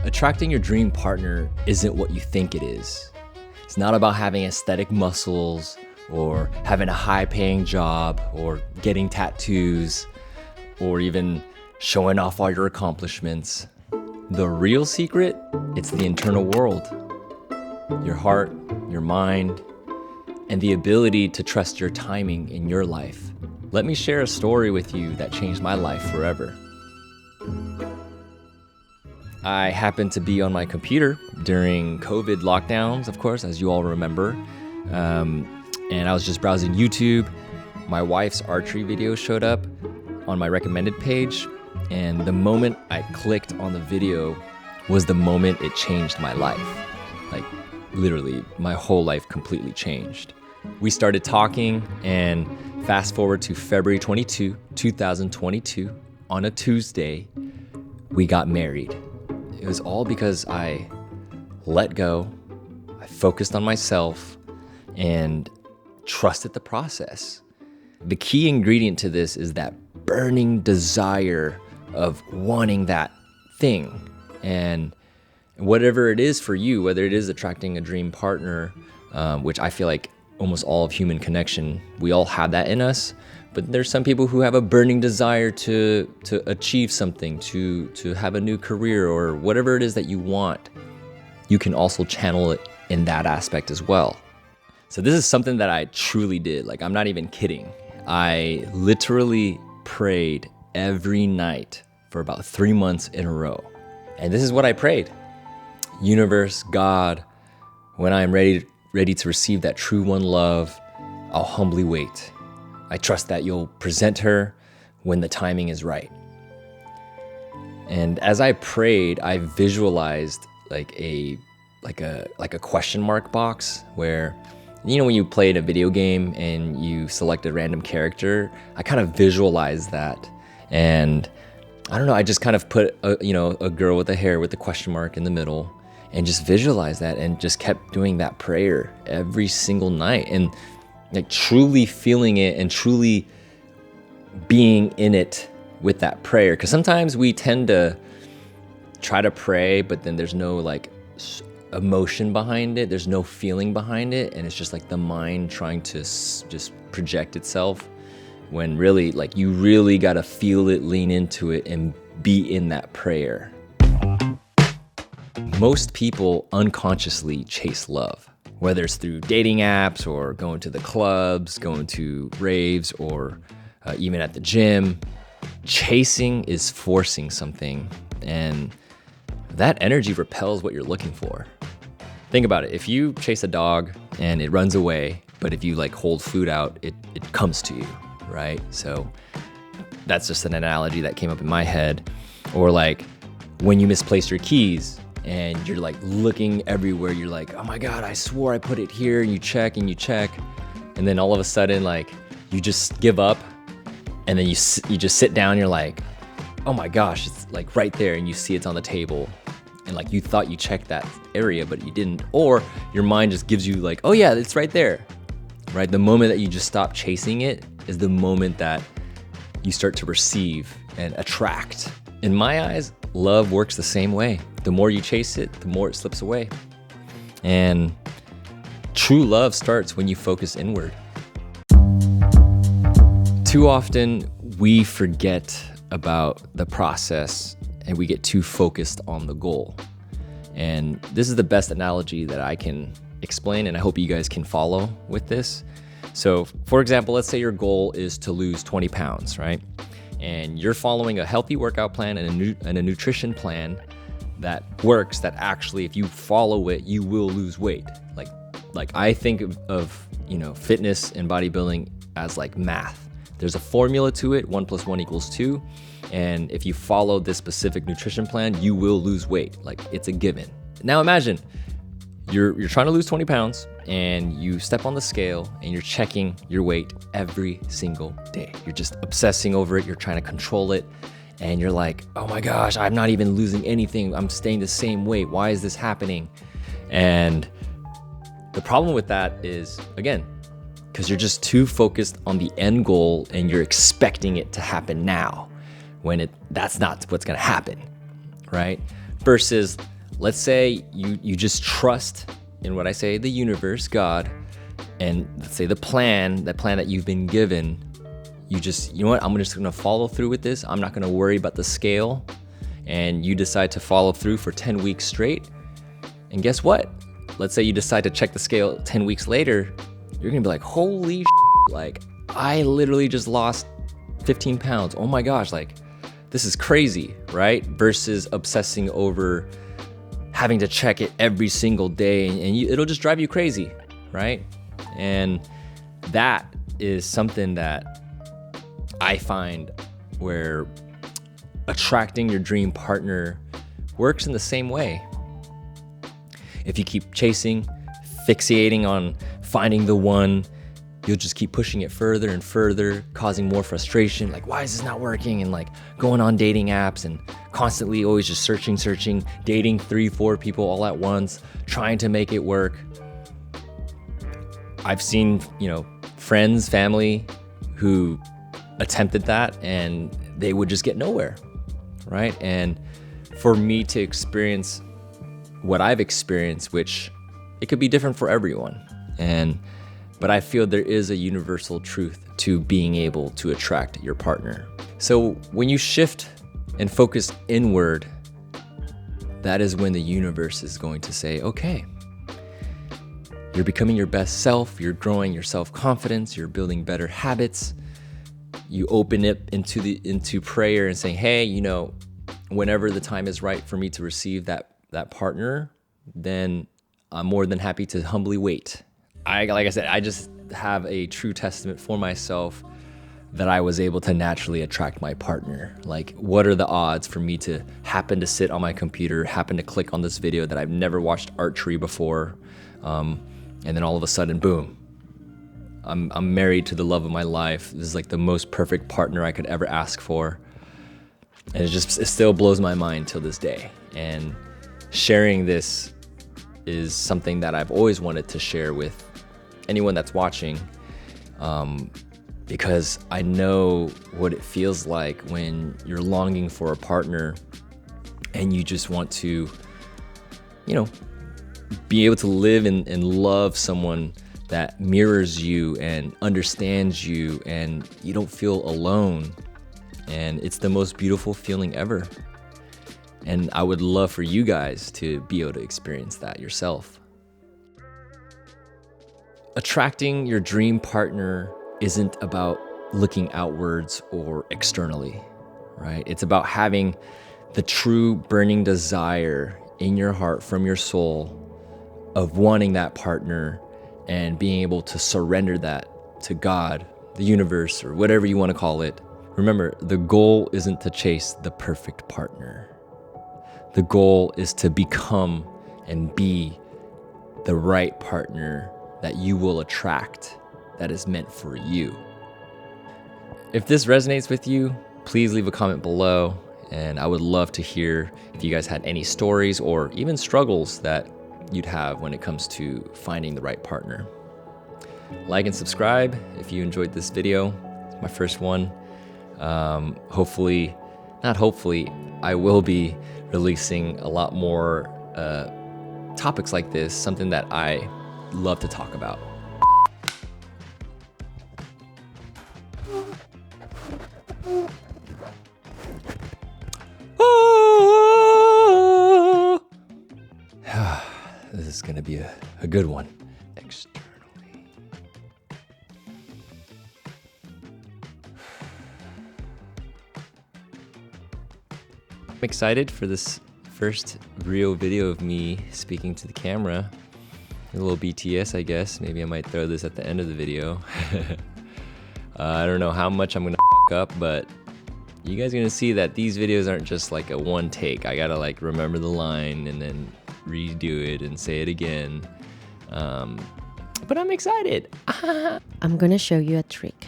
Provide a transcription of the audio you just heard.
Attracting your dream partner isn't what you think it is. It's not about having aesthetic muscles or having a high-paying job or getting tattoos or even showing off all your accomplishments. The real secret, it's the internal world. Your heart, your mind, and the ability to trust your timing in your life. Let me share a story with you that changed my life forever. I happened to be on my computer during COVID lockdowns, of course, as you all remember. And I was just browsing YouTube. My wife's archery video showed up on my recommended page. And the moment I clicked on the video was the moment it changed my life. Like literally, my whole life completely changed. We started talking, and fast forward to February 22, 2022, on a Tuesday, we got married. It was all because I let go, I focused on myself, and trusted the process. The key ingredient to this is that burning desire of wanting that thing. And whatever it is for you, whether it is attracting a dream partner, which I feel like almost all of human connection, we all have that in us. But there's some people who have a burning desire to achieve something, to have a new career or whatever it is that you want. You can also channel it in that aspect as well. So this is something that I truly did. Like, I'm not even kidding. I literally prayed every night for about 3 months in a row. And this is what I prayed. Universe, God, when I am ready to receive that true one love, I'll humbly wait. I trust that you'll present her when the timing is right. And as I prayed, I visualized like a question mark box where, you know, when you played a video game and you select a random character, I kind of visualized that. And I don't know, I just kind of put a girl with a hair with a question mark in the middle and just visualized that and just kept doing that prayer every single night. And like truly feeling it and truly being in it with that prayer. Because sometimes we tend to try to pray, but then there's no like emotion behind it. There's no feeling behind it. And it's just like the mind trying to just project itself, when really like you really got to feel it, lean into it, and be in that prayer. Most people unconsciously chase love. Whether it's through dating apps or going to the clubs, going to raves, or even at the gym, chasing is forcing something, and that energy repels what you're looking for. Think about it. If you chase a dog and it runs away, but if you like hold food out, it comes to you, right? So that's just an analogy that came up in my head. Or like when you misplace your keys, and you're like looking everywhere. You're like, oh my God, I swore I put it here. And you check. And then all of a sudden, like you just give up. And then you just sit down. And you're like, oh my gosh, it's like right there. And you see it's on the table. And like you thought you checked that area, but you didn't. Or your mind just gives you like, oh yeah, it's right there. Right? The moment that you just stop chasing it is the moment that you start to receive and attract. In my eyes, love works the same way. The more you chase it, the more it slips away. And true love starts when you focus inward. Too often, we forget about the process and we get too focused on the goal. And this is the best analogy that I can explain, and I hope you guys can follow with this. So, for example, let's say your goal is to lose 20 pounds, right? And you're following a healthy workout plan and a nutrition plan that works, that actually, if you follow it, you will lose weight. Like I think of fitness and bodybuilding as like math. There's a formula to it, 1 + 1 = 2. And if you follow this specific nutrition plan, you will lose weight. Like it's a given. Now imagine you're trying to lose 20 pounds and you step on the scale and you're checking your weight every single day. You're just obsessing over it. You're trying to control it. And you're like, oh my gosh, I'm not even losing anything. I'm staying the same weight. Why is this happening? And the problem with that is, again, because you're just too focused on the end goal and you're expecting it to happen now when that's not what's going to happen, right? Versus let's say you just trust in what I say, the universe, God, and let's say the plan that you've been given. You know what, I'm just gonna follow through with this. I'm not gonna worry about the scale. And you decide to follow through for 10 weeks straight. And guess what? Let's say you decide to check the scale 10 weeks later. You're gonna be like, holy shit, like I literally just lost 15 pounds. Oh my gosh, like this is crazy, right? Versus obsessing over having to check it every single day, and it'll just drive you crazy, right? And that is something that I find where attracting your dream partner works in the same way. If you keep chasing, fixating on finding the one, you'll just keep pushing it further and further, causing more frustration. Like, why is this not working? And like going on dating apps and constantly always just searching, dating 3-4 people all at once, trying to make it work. I've seen, friends, family who attempted that and they would just get nowhere, right? And for me to experience what I've experienced, which it could be different for everyone, but I feel there is a universal truth to being able to attract your partner. So when you shift and focus inward, that is when the universe is going to say, okay, you're becoming your best self, you're growing your self-confidence, you're building better habits. You open it into prayer and saying, hey, whenever the time is right for me to receive that partner, then I'm more than happy to humbly wait. Like I said, I just have a true testament for myself that I was able to naturally attract my partner. Like, what are the odds for me to happen to sit on my computer, happen to click on this video that I've never watched archery before, and then all of a sudden, boom, I'm married to the love of my life. This is like the most perfect partner I could ever ask for. And it still blows my mind till this day. And sharing this is something that I've always wanted to share with anyone that's watching, because I know what it feels like when you're longing for a partner and you just want to, be able to live and love someone that mirrors you and understands you, and you don't feel alone. And it's the most beautiful feeling ever. And I would love for you guys to be able to experience that yourself. Attracting your dream partner isn't about looking outwards or externally, right? It's about having the true burning desire in your heart from your soul of wanting that partner and being able to surrender that to God, the universe, or whatever you want to call it. Remember, the goal isn't to chase the perfect partner. The goal is to become and be the right partner that you will attract, that is meant for you. If this resonates with you, please leave a comment below, and I would love to hear if you guys had any stories or even struggles that you'd have when it comes to finding the right partner. Like and subscribe if you enjoyed this video. It's my first one. I will be releasing a lot more topics like this, something that I love to talk about. This is gonna be a good one. Externally. I'm excited for this first real video of me speaking to the camera. A little BTS, I guess. Maybe I might throw this at the end of the video. I don't know how much I'm gonna fuck up, but you guys are gonna see that these videos aren't just like a one take. I gotta like remember the line and then redo it and say it again. But I'm excited. I'm gonna show you a trick.